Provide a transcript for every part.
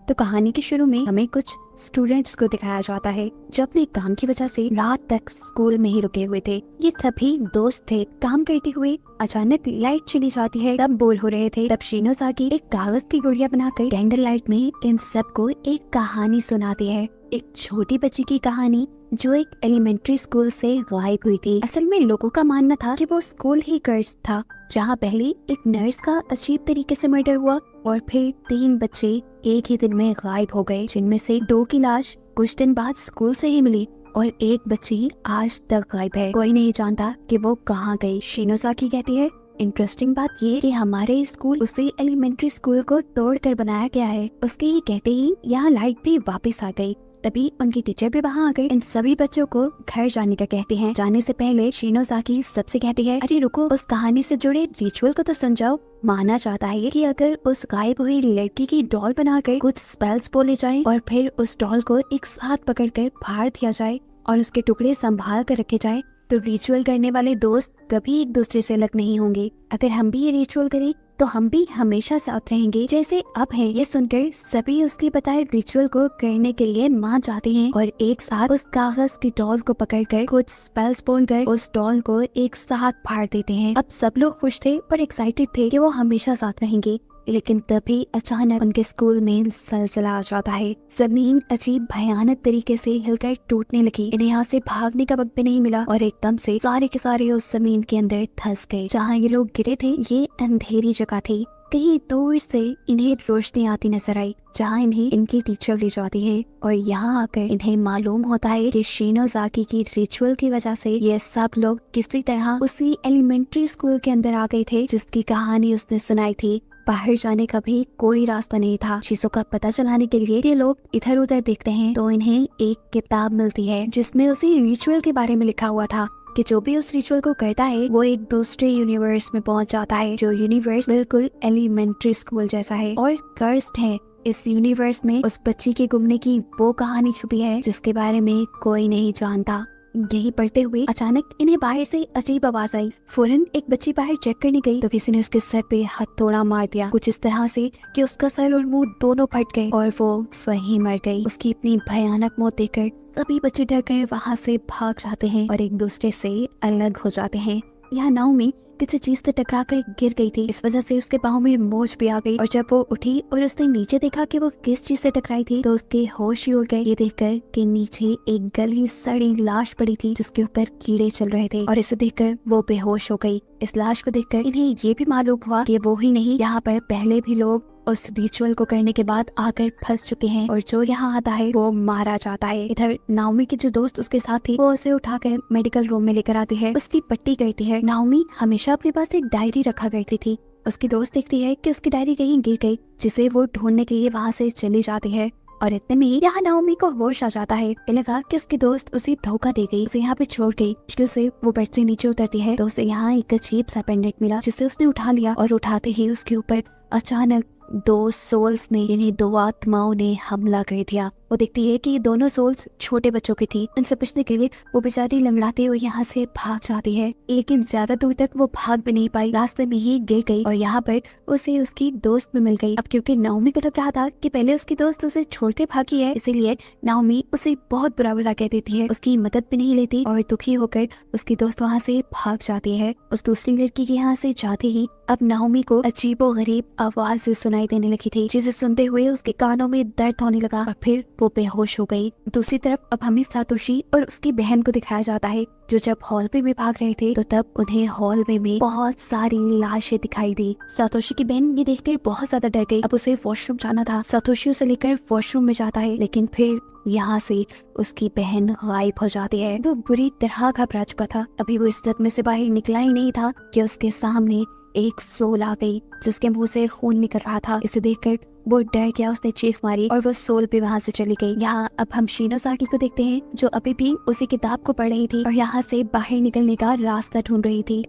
तो कहानी के शुरू में हमें कुछ स्टूडेंट्स को दिखाया जाता है जो अपने काम की वजह से रात तक स्कूल में ही रुके हुए थे। ये सभी दोस्त थे। काम करते हुए अचानक लाइट चली जाती है, तब बोर हो रहे थे। तब शिनोसाकी एक कागज की गुड़िया बनाकर कैंडल लाइट में इन सबको एक कहानी सुनाती है। एक छोटी बच्ची की कहानी जो एक एलिमेंट्री स्कूल से गायब हुई थी। असल में लोगों का मानना था कि वो स्कूल ही कर्स था, जहाँ पहले एक नर्स का अजीब तरीके से मर्डर हुआ और फिर 3 बच्चे एक ही दिन में गायब हो गए, जिनमें से 2 की लाश कुछ दिन बाद स्कूल से ही मिली और एक बच्ची आज तक गायब है। कोई नहीं जानता कि वो कहाँ गई। शिनोसाकी कहती है, इंटरेस्टिंग बात ये कि हमारे स्कूल उसी एलिमेंट्री स्कूल को तोड़कर बनाया गया है। उसके ही कहते ही यहाँ लाइट भी वापस आ गई। तभी उनकी टीचर भी वहाँ आ गई। इन सभी बच्चों को घर जाने का कहते हैं। जाने से पहले शिनोसाकी सबसे कहती है, अरे रुको, उस कहानी से जुड़े रिचुअल को तो समझाओ। माना चाहता है कि अगर उस गायब हुई लड़की की डॉल बनाकर कुछ स्पेल्स बोले जाएं और फिर उस डॉल को एक साथ पकड़कर फाड़ दिया जाए और उसके टुकड़े संभाल कर रखे जाए तो रिचुअल करने वाले दोस्त कभी एक दूसरे से अलग नहीं होंगे। अगर हम भी ये रिचुअल करें तो हम भी हमेशा साथ रहेंगे जैसे अब हैं। ये सुनकर सभी उसके बताए रिचुअल को करने के लिए मान जाते हैं और एक साथ उस कागज की डॉल को पकड़कर कुछ स्पेल्स बोलकर उस डॉल को एक साथ फाड़ देते हैं। अब सब लोग खुश थे पर एक्साइटेड थे कि वो हमेशा साथ रहेंगे। लेकिन तभी अचानक उनके स्कूल में जलजला आ जाता है। जमीन अजीब भयानक तरीके से हिलकर टूटने लगी। इन्हें यहाँ से भागने का वक्त भी नहीं मिला और एकदम से सारे के सारे उस जमीन के अंदर धंस गए। जहाँ ये लोग गिरे थे ये अंधेरी जगह थी। कहीं दूर से इन्हें रोशनी आती नजर आई, जहाँ इन्हें इनकी टीचर ले जाती है और यहाँ आकर इन्हें मालूम होता है कि शिनोसाकी की रिचुअल की वजह से ये सब लोग किसी तरह उसी एलिमेंट्री स्कूल के अंदर आ गए थे जिसकी कहानी उसने सुनाई थी। बाहर जाने का भी कोई रास्ता नहीं था। चीजों का पता चलाने के लिए ये लोग इधर उधर देखते हैं तो इन्हें एक किताब मिलती है जिसमें उसी रिचुअल के बारे में लिखा हुआ था कि जो भी उस रिचुअल को करता है वो एक दूसरे यूनिवर्स में पहुंच जाता है, जो यूनिवर्स बिल्कुल एलिमेंट्री स्कूल जैसा है और कर्स्ड है। इस यूनिवर्स में उस बच्ची के गुमने की वो कहानी छुपी है जिसके बारे में कोई नहीं जानता। यही पढ़ते हुए अचानक इन्हें बाहर से अजीब आवाज आई। फौरन एक बच्ची बाहर चेक करने गई तो किसी ने उसके सर पे हथौड़ा मार दिया, कुछ इस तरह से कि उसका सर और मुंह दोनों फट गए और वो वहीं मर गई। उसकी इतनी भयानक मौत देखकर सभी बच्चे डर कर वहाँ से भाग जाते हैं और एक दूसरे से अलग हो जाते हैं। यहाँ नाओमी किसी चीज से टकरा कर गिर गई थी, इस वजह से उसके पाँव में मोच भी आ गई और जब वो उठी और उसने नीचे देखा कि वो किस चीज से टकराई थी तो उसके होश ही उड़ गए ये देखकर कि नीचे एक गली सड़ी लाश पड़ी थी जिसके ऊपर कीड़े चल रहे थे और इसे देखकर वो बेहोश हो गई। इस लाश को देखकर इन्हें ये भी मालूम हुआ कि वो ही नहीं, यहाँ पर पहले भी लोग उस रिचुअल को करने के बाद आकर फंस चुके हैं और जो यहाँ आता है वो मारा जाता है। इधर नाओमी के जो दोस्त उसके साथ थी वो उसे उठाकर मेडिकल रूम में लेकर आती है, उसकी पट्टी करती है। नाओमी हमेशा अपने पास एक डायरी रखा करती थी। उसकी दोस्त देखती है कि उसकी डायरी कहीं गिर गई जिसे वो ढूंढने के लिए वहाँ से चली जाती है और इतने में यहाँ नाओमी को होश आ जाता है। लगा कि उसकी दोस्त उसे धोखा दे गई, उसे यहाँ पे छोड़ गई। मुश्किल से वो बेड से नीचे उतरती है तो उसे यहाँ एक अजीब सा पेंडेंट मिला जिसे उसने उठा लिया और उठाते ही उसके ऊपर अचानक 2 सोल्स ने यानी 2 आत्माओं ने हमला कर दिया। वो देखती है कि ये दोनों सोल्स छोटे बच्चों की थी। इनसे बचने के लिए वो बेचारी लंगड़ाते हुए यहाँ से भाग जाती है, लेकिन ज्यादा दूर तक वो भाग भी नहीं पाई, रास्ते में ही गिर गई और यहाँ पर उसे उसकी दोस्त भी मिल गई। अब क्योंकि नाओमी को लग रहा था कि पहले उसकी दोस्त उसे छोड़ के भागी है, इसीलिए नाओमी उसे बहुत बुरा भला कह देती है, उसकी मदद भी नहीं लेती और दुखी होकर उसकी दोस्त वहाँ से भाग जाती है। उस दूसरी लड़की के यहाँ से जाते ही अब नाओमी को अजीबो गरीब आवाज सुनाई देने लगी थी, जिसे सुनते हुए उसके कानों में दर्द होने लगा और फिर वो बेहोश हो गई। दूसरी तरफ अब हमें सातोशी और उसकी बहन को दिखाया जाता है जो जब हॉलवे में भाग रहे थे तो तब उन्हें हॉलवे में बहुत सारी लाशें दिखाई दी। सातोशी की बहन ये देखकर बहुत ज्यादा डर गई। अब उसे वॉशरूम जाना था। सातोशी उसे लेकर वॉशरूम में जाता है लेकिन फिर यहाँ से उसकी बहन गायब हो जाती है। वो बुरी तरह घबरा चुका था। अभी वो इस सदमे से बाहर निकला ही नहीं था कि उसके सामने एक सोल आ गई जिसके मुंह से खून निकल रहा था। इसे देखकर वो डर गया, उसने चीख मारी और वो सोल भी वहाँ से चली गई। यहाँ अब हम शिनोसाकी को देखते हैं जो अभी भी उसी किताब को पढ़ रही थी और यहाँ से बाहर निकलने का रास्ता ढूंढ रही थी।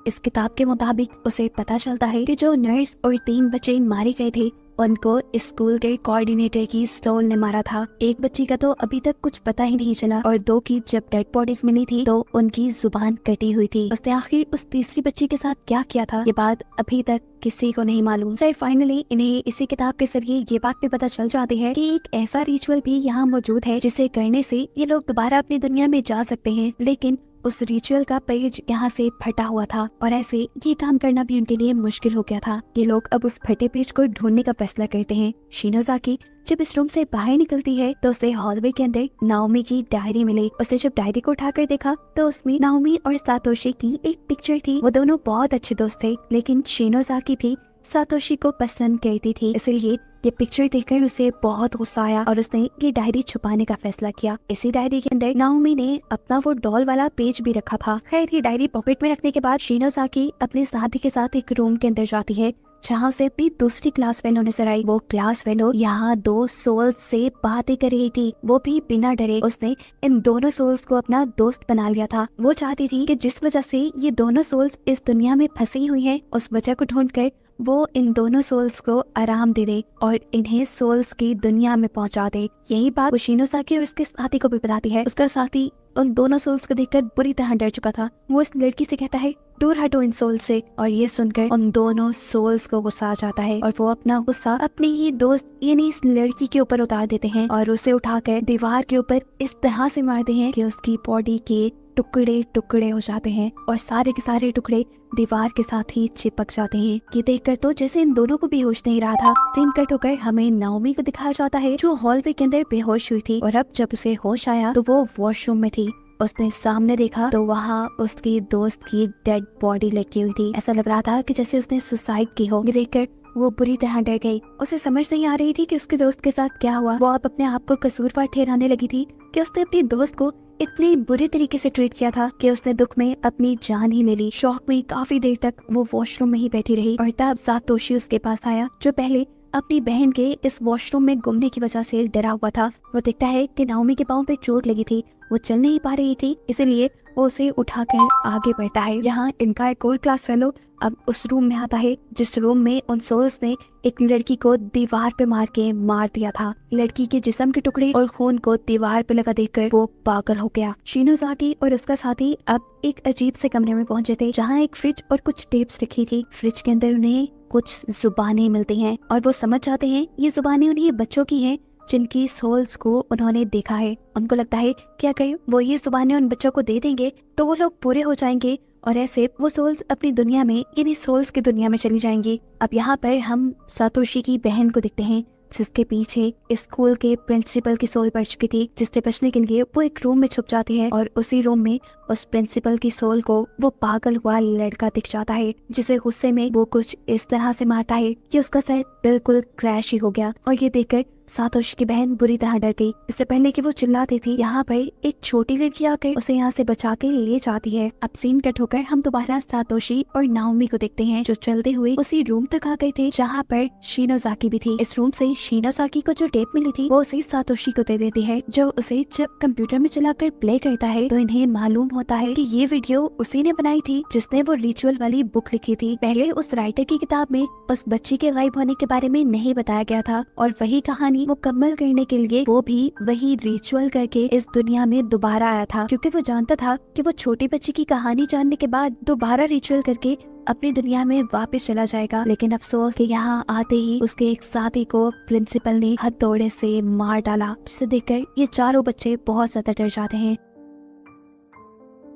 इस किताब के मुताबिक उसे पता चलता है कि जो नर्स और 3 बच्चे मारे गए थे उनको स्कूल के कोऑर्डिनेटर की सोल ने मारा था। एक बच्ची का तो अभी तक कुछ पता ही नहीं चला और दो की जब डेड बॉडीज मिली थी तो उनकी जुबान कटी हुई थी। उसने आखिर उस तीसरी बच्ची के साथ क्या किया था, ये बात अभी तक किसी को नहीं मालूम। फिर फाइनली इन्हें इसी किताब के जरिए ये बात भी पता चल जाती है कि एक ऐसा रिचुअल भी यहाँ मौजूद है जिसे करने से ये लोग दोबारा अपनी दुनिया में जा सकते हैं, लेकिन उस रिचुअल का पेज यहाँ से फटा हुआ था और ऐसे ये काम करना भी उनके लिए मुश्किल हो गया था। ये लोग अब उस फटे पेज को ढूंढने का फैसला करते हैं। शिनोज़ाकी जब इस रूम से बाहर निकलती है तो उसे हॉलवे के अंदर नाओमी की डायरी मिली। उसने जब डायरी को उठाकर देखा तो उसमें नाओमी और सातोशी की एक पिक्चर थी। वो दोनों बहुत अच्छे दोस्त थे, लेकिन शिनोज़ाकी भी सातोशी को पसंद करती थी, इसलिए ये पिक्चर देखकर उसे बहुत गुस्सा आया और उसने ये डायरी छुपाने का फैसला किया। इसी डायरी के अंदर नाओमी ने अपना वो डॉल वाला पेज भी रखा था। खैर ये डायरी पॉकेट में रखने के बाद शिनोज़ाकी अपने साथी के साथ एक रूम के अंदर जाती है जहाँ उसे अपनी दूसरी क्लास फेलो नजर आई। वो क्लास फेलो यहाँ दो सोल्स से बातें कर रही थी, वो भी बिना डरे। उसने इन दोनों सोल्स को अपना दोस्त बना लिया था। वो चाहती थी कि जिस वजह से ये दोनों सोल्स इस दुनिया में फंसी हुई हैं, उस वजह को ढूंढकर वो इन दोनों सोल्स को आराम दे दे और इन्हें सोल्स की दुनिया में पहुंचा दे। यही बात वो शिनोज़ाकी और उसके साथी को भी बताती है। उसका साथी उन दोनों सोल्स को देखकर बुरी तरह डर चुका था। वो इस लड़की से कहता है दूर हटो इन सोल से, और ये सुनकर उन दोनों सोल्स को गुस्सा आ जाता है और वो अपना गुस्सा अपनी ही दोस्त यानी इस लड़की के ऊपर उतार देते हैं और उसे उठाकर दीवार के ऊपर इस तरह से मारते हैं कि उसकी बॉडी के टुकड़े टुकड़े हो जाते हैं और सारे के सारे टुकड़े दीवार के साथ ही चिपक जाते हैं। ये देखकर तो जैसे इन दोनों को भी होश नहीं रहा था। सीन कट होकर हमें नाओमी को दिखाया जाता है जो हॉलवे के अंदर बेहोश हुई थी और अब जब उसे होश आया तो वो वॉशरूम में थी। उसने सामने देखा तो वहाँ उसकी दोस्त की डेड बॉडी लटकी हुई थी। ऐसा लग रहा था कि जैसे उसने सुसाइड की हो। ये देखकर वो बुरी तरह डर गई। उसे समझ नहीं आ रही थी कि उसके दोस्त के साथ क्या हुआ। वो अब अपने आप को कसूरवार ठहराने लगी थी कि उसने अपनी दोस्त को इतनी बुरी तरीके से ट्रीट किया था कि उसने दुख में अपनी जान ही ले ली। शौक में काफी देर तक वो वॉशरूम में ही बैठी रही और तब सातोशी उसके पास आया जो पहले अपनी बहन के इस वॉशरूम में गुमने की वजह से डरा हुआ था। वो देखता है कि नाओमी के पाँव पे चोट लगी थी, वो चल नहीं पा रही थी, इसलिए वो उसे उठाकर आगे बढ़ता है। यहाँ इनका एक और क्लास फेलो अब उस रूम में आता है जिस रूम में उन सोल्स ने एक लड़की को दीवार पे मार के मार दिया था। लड़की के जिस्म के टुकड़े और खून को दीवार पे लगा देखकर वो पागल हो गया। शिनोज़ाकी और उसका साथी अब एक अजीब से कमरे में पहुंचे थे जहाँ एक फ्रिज और कुछ टेप्स रखी थी। फ्रिज के अंदर उन्हें कुछ जुबानें मिलती हैं और वो समझ जाते हैं ये जुबानें उन्हीं बच्चों की हैं जिनकी सोल्स को उन्होंने देखा है। उनको लगता है क्या करें वो ये जुबानें उन बच्चों को दे देंगे तो वो लोग पूरे हो जाएंगे और ऐसे वो सोल्स अपनी दुनिया में यानी सोल्स की दुनिया में चली जाएंगी। अब यहाँ पर हम सातोशी की बहन को देखते हैं जिसके पीछे स्कूल के प्रिंसिपल की सोल पड़ चुकी थी, जिससे बचने के लिए वो एक रूम में छुप जाती है और उसी रूम में उस प्रिंसिपल की सोल को वो पागल हुआ लड़का दिख जाता है जिसे गुस्से में वो कुछ इस तरह से मारता है कि उसका सर बिल्कुल क्रैश ही हो गया। और ये देखकर सातोशी की बहन बुरी तरह डर गई। इससे पहले कि वो चिल्लाती थी यहाँ पर एक छोटी लड़की आकर उसे यहाँ से बचा के ले जाती है। अब सीन कट होकर हम दोबारा सातोशी और नाओमी को देखते हैं जो चलते हुए उसी रूम तक आ गए थे जहाँ पर शिनोज़ाकी भी थी। इस रूम से शिनोज़ाकी को जो टेप मिली थी वो उसे सातोशी को दे देती है जो उसे जब कंप्यूटर में चलाकर प्ले करता है तो इन्हें मालूम होता है कि ये वीडियो उसी ने बनाई थी जिसने वो रिचुअल वाली बुक लिखी थी। पहले उस राइटर की किताब में उस बच्ची के गायब होने के बारे में नहीं बताया गया था और वही कहानी मुकम्मल करने के लिए वो भी वही रिचुअल करके इस दुनिया में दोबारा आया था, क्योंकि वो जानता था कि वो छोटी बच्ची की कहानी जानने के बाद दोबारा रिचुअल करके अपनी दुनिया में वापस चला जाएगा। लेकिन अफसोस कि यहाँ आते ही उसके एक साथी को प्रिंसिपल ने हथौड़े से मार डाला, जिसे देखकर ये चारों बच्चे बहुत ज्यादा डर जाते हैं।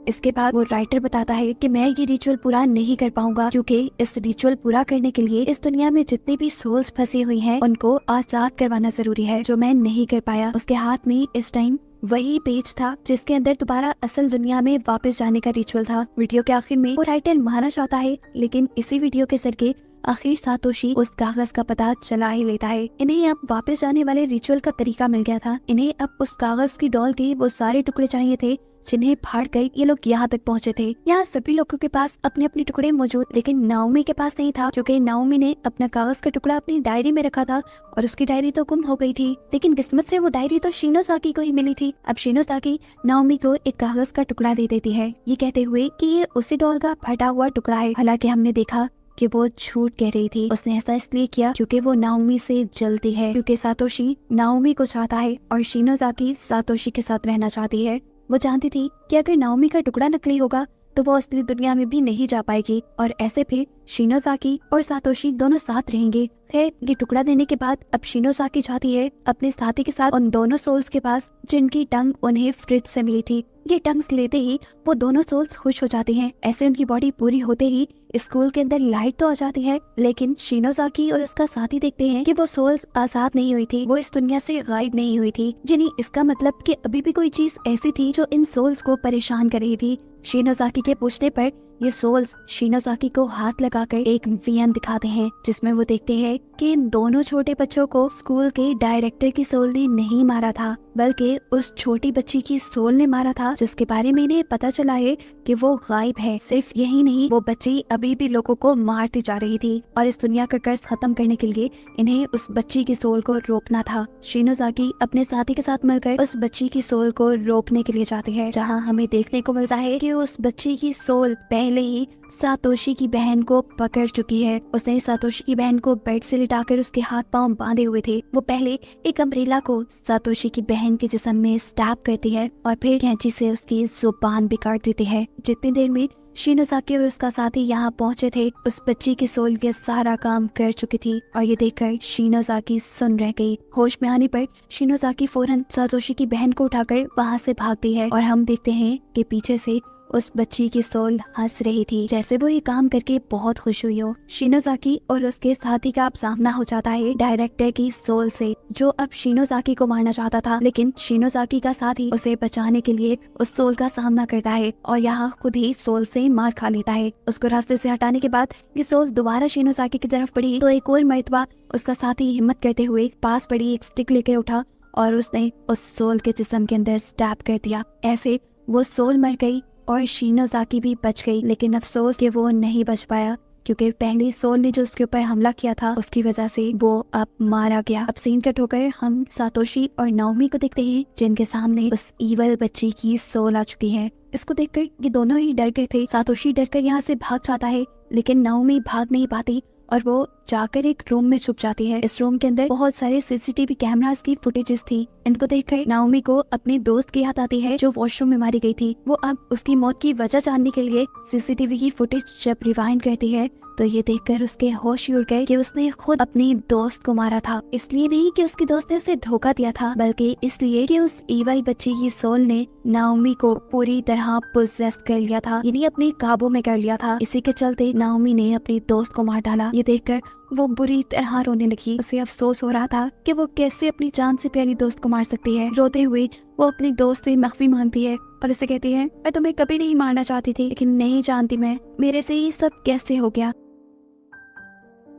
इसके बाद वो राइटर बताता है कि मैं ये रिचुअल पूरा नहीं कर पाऊंगा क्योंकि इस रिचुअल पूरा करने के लिए इस दुनिया में जितनी भी सोल्स फंसी हुई हैं उनको आजाद करवाना जरूरी है, जो मैं नहीं कर पाया। उसके हाथ में इस टाइम वही पेज था जिसके अंदर दोबारा असल दुनिया में वापस जाने का रिचुअल था। वीडियो के आखिर में वो राइटर मारना चाहता है, लेकिन इसी वीडियो के जरिए आखिर सातोशी उस कागज का पता चला ही लेता है। इन्हें अब वापस जाने वाले रिचुअल का तरीका मिल गया था। इन्हें अब उस कागज की डॉल के वो सारे टुकड़े चाहिए थे जिन्हें फाड़ कर ये लोग यहाँ तक पहुँचे थे। यहाँ सभी लोगों के पास अपने अपने टुकड़े मौजूद, लेकिन नाओमी के पास नहीं था क्योंकि नाओमी ने अपना कागज का टुकड़ा अपनी डायरी में रखा था और उसकी डायरी तो गुम हो गई थी। लेकिन किस्मत से वो डायरी तो शिनोज़ाकी को ही मिली थी। अब शिनोज़ाकी नाओमी को एक कागज का टुकड़ा दे देती है, ये कहते हुए कि ये उसी डॉल का फटा हुआ टुकड़ा है। हालांकि हमने देखा कि वो झूठ कह रही थी। उसने ऐसा इसलिए किया क्योंकि वो नाओमी से जलती है, क्योंकि सातोशी नाओमी को चाहता है और शिनोज़ाकी सातोशी के साथ रहना चाहती है। वो जानती थी कि अगर नाओमी का टुकड़ा नकली होगा तो वो असली दुनिया में भी नहीं जा पाएगी और ऐसे फिर शिनोज़ाकी और सातोशी दोनों साथ रहेंगे। खैर, ये टुकड़ा देने के बाद अब शिनोज़ाकी चाहती है अपने साथी के साथ उन दोनों सोल्स के पास जिनकी टंग उन्हें फ्रिज से मिली थी। ये टंग्स लेते ही वो दोनों सोल्स खुश हो जाती हैं। ऐसे उनकी बॉडी पूरी होते ही स्कूल के अंदर लाइट तो आ जाती है, लेकिन शिनोज़ाकी और उसका साथी देखते हैं कि वो सोल्स आजाद नहीं हुई थी, वो इस दुनिया से गायब नहीं हुई थी। यानी इसका मतलब कि अभी भी कोई चीज ऐसी थी जो इन सोल्स को परेशान कर रही थी। शिनोज़ाकी के पूछने पर ये सोल्स शिनोज़ाकी को हाथ लगाकर एक वीएन दिखाते हैं, जिसमें वो देखते हैं कि इन दोनों छोटे बच्चों को स्कूल के डायरेक्टर की सोल ने नहीं मारा था, बल्कि उस छोटी बच्ची की सोल ने मारा था, जिसके बारे में इन्हें पता चला है कि वो गायब है। सिर्फ यही नहीं, वो बच्ची अभी भी लोगों को मारती जा रही थी और इस दुनिया का कर्ज खत्म करने के लिए इन्हें उस बच्ची की सोल को रोकना था। शिनोज़ाकी अपने साथी के साथ मिलकर उस बच्ची की सोल को रोकने के लिए जाती है, जहाँ हमें देखने को मिलता है कि उस बच्ची की सोल पहले ही सातोशी की बहन को पकड़ चुकी है। उसने सातोशी की बहन को बेड से लिटाकर उसके हाथ पांव बांधे हुए थे। वो पहले एक अम्ब्रेला को सातोशी की बहन के जिस्म में स्टैब करती है और फिर कैंची से उसकी जुबान भी काट देती है। जितनी देर में शिनोज़ाकी और उसका साथी यहाँ पहुँचे थे, उस बच्ची की सोल ये सारा काम कर चुकी थी और ये देखकर शिनोज़ाकी सुन रह गई। होश में आने पर शिनोज़ाकी फौरन सातोशी की बहन को उठाकर वहाँ से भागती है और हम देखते हैं कि पीछे से उस बच्ची की सोल हंस रही थी, जैसे वो ये काम करके बहुत खुश हुई हो। शिनोज़ाकी और उसके साथी का अब सामना हो जाता है डायरेक्टर की सोल से, जो अब शिनोज़ाकी को मारना चाहता था, लेकिन शिनोज़ाकी का साथी उसे बचाने के लिए उस सोल का सामना करता है और यहाँ खुद ही सोल से मार खा लेता है। उसको रास्ते से हटाने के बाद ये सोल दोबारा शिनोज़ाकी की तरफ बढ़ी तो एक और मर्तबा उसका साथी हिम्मत करते हुए पास पड़ी एक स्टिक लेकर उठा और उसने उस सोल के जिस्म के अंदर स्टैब कर दिया। ऐसे वो सोल मर गई और शिनोज़ाकी भी बच गई, लेकिन अफसोस कि वो नहीं बच पाया क्योंकि पहली सोल ने जो उसके ऊपर हमला किया था उसकी वजह से वो अब मारा गया। अब सीन कट होकर हम सातोशी और नाओमी को देखते हैं, जिनके सामने उस ईवल बच्ची की सोल आ चुकी है। इसको देखकर ये दोनों ही डर गए थे। सातोशी डरकर यहाँ से भाग जाता है, लेकिन नाओमी भाग नहीं पाती और वो जाकर एक रूम में छुप जाती है। इस रूम के अंदर बहुत सारे सीसीटीवी कैमरास की फुटेजेस थी। इनको देखकर नाओमी को अपनी दोस्त की याद आती है जो वॉशरूम में मारी गई थी। वो अब उसकी मौत की वजह जानने के लिए सीसीटीवी की फुटेज जब रिवाइंड करती है तो ये देखकर उसके होश उड़ गए कि उसने खुद अपनी दोस्त को मारा था। इसलिए नहीं कि उसकी दोस्त ने उसे धोखा दिया था, बल्कि इसलिए कि उस ईवल बच्ची की सोल ने नाओमी को पूरी तरह पोजेस कर लिया था, यानी अपने काबू में कर लिया था। इसी के चलते नाओमी ने अपनी दोस्त को मार डाला। ये देखकर वो बुरी तरह रोने लगी। उसे अफसोस हो रहा था कि वो कैसे अपनी जान से प्यारी दोस्त को मार सकती है। रोते हुए वो अपनी दोस्त से माफी मांगती है और उसे कहती है, मैं तुम्हें कभी नहीं मारना चाहती थी, लेकिन नहीं जानती मैं मेरे से ये सब कैसे हो गया।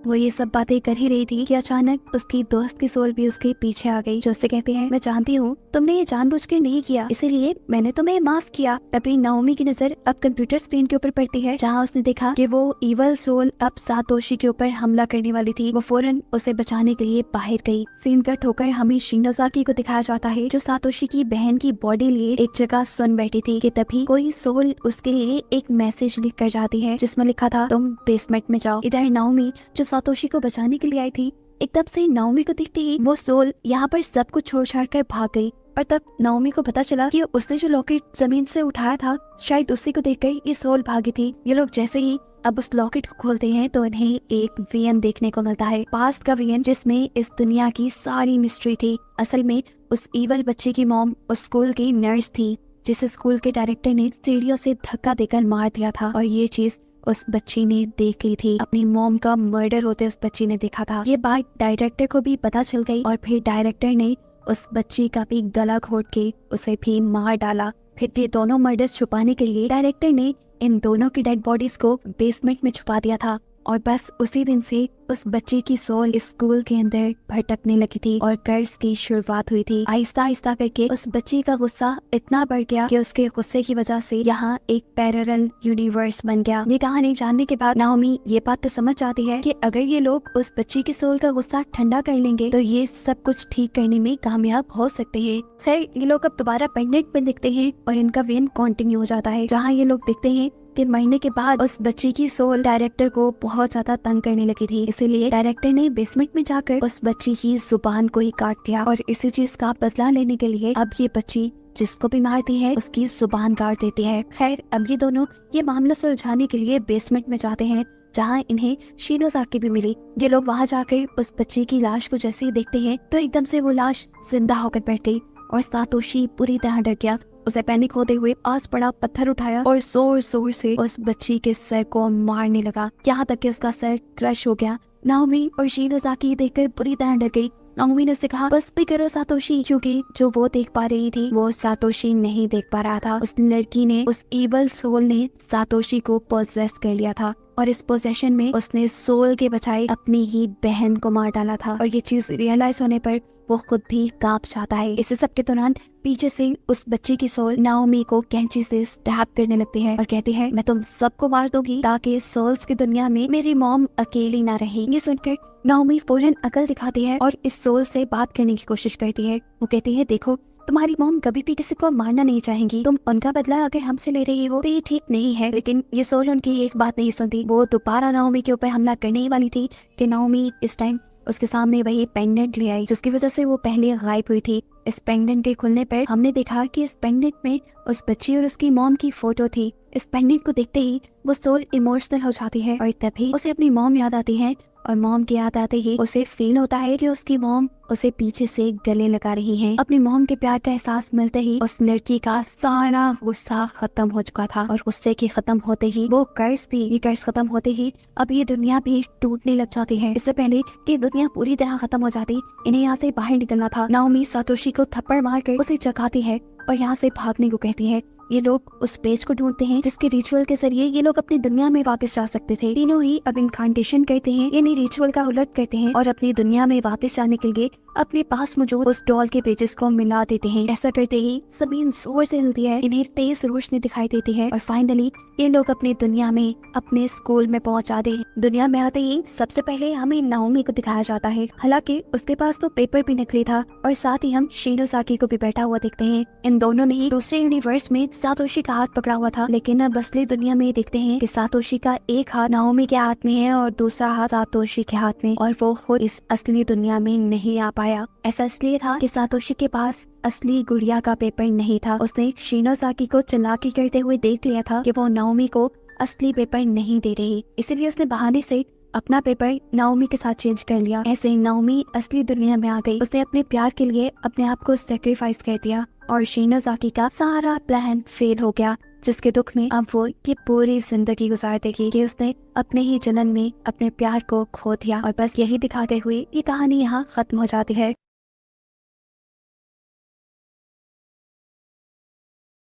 वो ये सब बातें कर ही रही थी कि अचानक उसकी दोस्त की सोल भी उसके पीछे आ गई, जो उससे कहती है, मैं जानती हूँ तुमने ये जानबूझकर नहीं किया, इसीलिए मैंने तुम्हें माफ किया। तभी नाओमी की नजर अब कंप्यूटर स्क्रीन के ऊपर पड़ती है, जहाँ उसने देखा कि वो ईवल सोल अब सातोशी के ऊपर हमला करने वाली थी। वो फौरन उसे बचाने के लिए बाहर गई। सीन कट होकर हमें शिनोज़ाकी को दिखाया जाता है, जो सातोशी की बहन की बॉडी लिए एक जगह सुन बैठी थी कि तभी कोई सोल उसके लिए एक मैसेज लिख कर जाती है, जिसमें लिखा था, तुम बेसमेंट में जाओ। इधर नाओमी जो सातोशी को बचाने के लिए आई थी, एकदम से नाओमी को देखते ही वो सोल यहाँ पर सब कुछ छोड़ छाड़ कर भाग गई। और तब नाओमी को पता चला कि उसने जो लॉकेट जमीन से उठाया था, शायद उसी को देखकर ये सोल भागी थी। ये लोग जैसे ही अब उस लॉकेट को खोलते हैं तो इन्हें एक वीएन देखने को मिलता है, पास्ट का वीएन, जिसमें इस दुनिया की सारी मिस्ट्री थी। असल में उस ईवल बच्चे की मॉम उस स्कूल की नर्स थी, जिसे स्कूल के डायरेक्टर ने सीढ़ियों से धक्का देकर मार दिया था और ये चीज उस बच्ची ने देख ली थी। अपनी मॉम का मर्डर होते उस बच्ची ने देखा था। ये बात डायरेक्टर को भी पता चल गई और फिर डायरेक्टर ने उस बच्ची का भी गला घोट के उसे भी मार डाला। फिर ये दोनों मर्डर्स छुपाने के लिए डायरेक्टर ने इन दोनों की डेड बॉडीज को बेसमेंट में छुपा दिया था और बस उसी दिन से उस बच्ची की सोल स्कूल के अंदर भटकने लगी थी और कर्ज की शुरुआत हुई थी। आहिस्ता आहिस्ता करके उस बच्ची का गुस्सा इतना बढ़ गया कि उसके गुस्से की वजह से यहाँ एक पैरेलल यूनिवर्स बन गया। ये कहानी जानने के बाद नाओमी ये बात तो समझ जाती है कि अगर ये लोग उस बच्ची की सोल का गुस्सा ठंडा कर लेंगे तो ये सब कुछ ठीक करने में कामयाब हो सकते हैं। खैर, ये लोग अब दोबारा प्रेग्नेंट में दिखते हैं और इनका वेन कंटिन्यू हो जाता है, जहाँ ये लोग दिखते हैं कि मरने के बाद उस बच्ची की सोल डायरेक्टर को बहुत ज्यादा तंग करने लगी थी, इसीलिए डायरेक्टर ने बेसमेंट में जाकर उस बच्ची की जुबान को ही काट दिया और इसी चीज का बदला लेने के लिए अब ये बच्ची जिसको भी मारती है उसकी जुबान काट देती है। खैर अब ये दोनों ये मामला सुलझाने के लिए बेसमेंट में जाते हैं, जहाँ इन्हें शिनोज़ाकी भी मिली। ये लोग वहाँ जाकर उस बच्ची की लाश को जैसे ही देखते हैं तो एकदम से वो लाश जिंदा होकर बैठ गई और सातोशी पूरी तरह डर गया। उसे पैनिक होते हुए आस पड़ा पत्थर उठाया और जोर जोर से उस बच्ची के सर को मारने लगा, यहाँ तक कि उसका सर क्रश हो गया। नाओमी और शिनोज़ाकी देखकर पूरी तरह डर गई। नाओमी ने उससे कहा, बस भी करो सातोशी, क्योंकि जो वो देख पा रही थी वो सातोशी नहीं देख पा रहा था। उस लड़की ने, उस इवल सोल ने सातोशी को पोजेस कर लिया था और इस पोजेशन में उसने सोल के बजाय अपनी ही बहन को मार डाला था और ये चीज रियलाइज होने पर वो खुद भी कांप जाता है। इसी सब के दौरान पीछे से उस बच्ची की सोल नाओमी को कैंची से स्टैब करने लगती है और कहती है, मैं तुम सबको मार दूंगी ताकि सोल्स की दुनिया में मेरी मॉम अकेली ना रहे। ये सुनकर नाओमी फौरन अकल दिखाती है और इस सोल से बात करने की कोशिश करती है। वो कहती है, देखो तुम्हारी मॉम कभी भी किसी को मारना नहीं चाहेंगी, तुम उनका बदला अगर हमसे ले रही हो तो ये ठीक नहीं है। लेकिन ये सोल उनकी एक बात नहीं सुनती। वो दोबारा नाओमी के ऊपर हमला करने ही वाली थी कि नाओमी इस टाइम उसके सामने वही पेंडेंट ले आई जिसकी वजह से वो पहले गायब हुई थी। इस पेंडेंट के खुलने पर हमने देखा कि इस पेंडेंट में उस बच्ची और उसकी मॉम की फोटो थी। इस पेंडेंट को देखते ही वो सोल इमोशनल हो जाती है और तभी उसे अपनी मॉम याद आती है और मॉम की याद आते ही उसे फील होता है कि उसकी मॉम उसे पीछे से गले लगा रही हैं। अपनी मॉम के प्यार का एहसास मिलते ही उस लड़की का सारा गुस्सा खत्म हो चुका था और गुस्से के खत्म होते ही वो कर्ज खत्म होते ही अब ये दुनिया भी टूटने लग जाती है। इससे पहले कि दुनिया पूरी तरह खत्म हो जाती, इन्हें यहाँ से बाहर निकलना था। नाओमी सातोशी को थप्पड़ मारकर उसे जगाती है और यहाँ से भागने को कहती है। ये लोग उस पेज को ढूंढते हैं जिसके रिचुअल के जरिए ये लोग अपनी दुनिया में वापस जा सकते थे। तीनों ही अब इनकांटेशन करते हैं, यानी रिचुअल का उलट करते हैं और अपनी दुनिया में वापस जाने के लिए अपने पास मौजूद उस डॉल के पेजेस को मिला देते हैं। ऐसा करते ही जमीन जोर से हिलती है, इन्हें तेज रोशनी दिखाई देती है और फाइनली ये लोग अपनी दुनिया में, अपने स्कूल में पहुंच जाते हैं। दुनिया में आते ही सबसे पहले हमें नाओमी को दिखाया जाता है। हालांकि उसके पास तो पेपर भी नकली था और साथ ही हम शिनोज़ाकी को भी बैठा हुआ देखते हैं। इन दोनों ने ही दूसरे यूनिवर्स में सातोशी का हाथ पकड़ा हुआ था, लेकिन अब असली दुनिया में देखते हैं कि सातोशी का एक हाथ नाओमी के हाथ में है और दूसरा हाथ सातोशी के हाथ में, और वो खुद इस असली दुनिया में नहीं आ पाया। ऐसा इसलिए था कि सातोशी के पास असली गुड़िया का पेपर नहीं था। उसने शिनोज़ाकी को चालाकी करते हुए देख लिया था कि वो नाओमी को असली पेपर नहीं दे रही, इसीलिए उसने बहाने से अपना पेपर नाओमी के साथ चेंज कर लिया। ऐसे नाओमी असली दुनिया में आ गई। उसने अपने प्यार के लिए अपने आप को सैक्रिफाइस कर दिया और शिनोज़ाकी का सारा प्लान फेल हो गया, जिसके दुख में अब वो ये पूरी जिंदगी गुजार देगी कि उसने अपने ही जन्म में अपने प्यार को खो दिया। और बस यही दिखाते हुए ये कहानी यहाँ खत्म हो जाती है।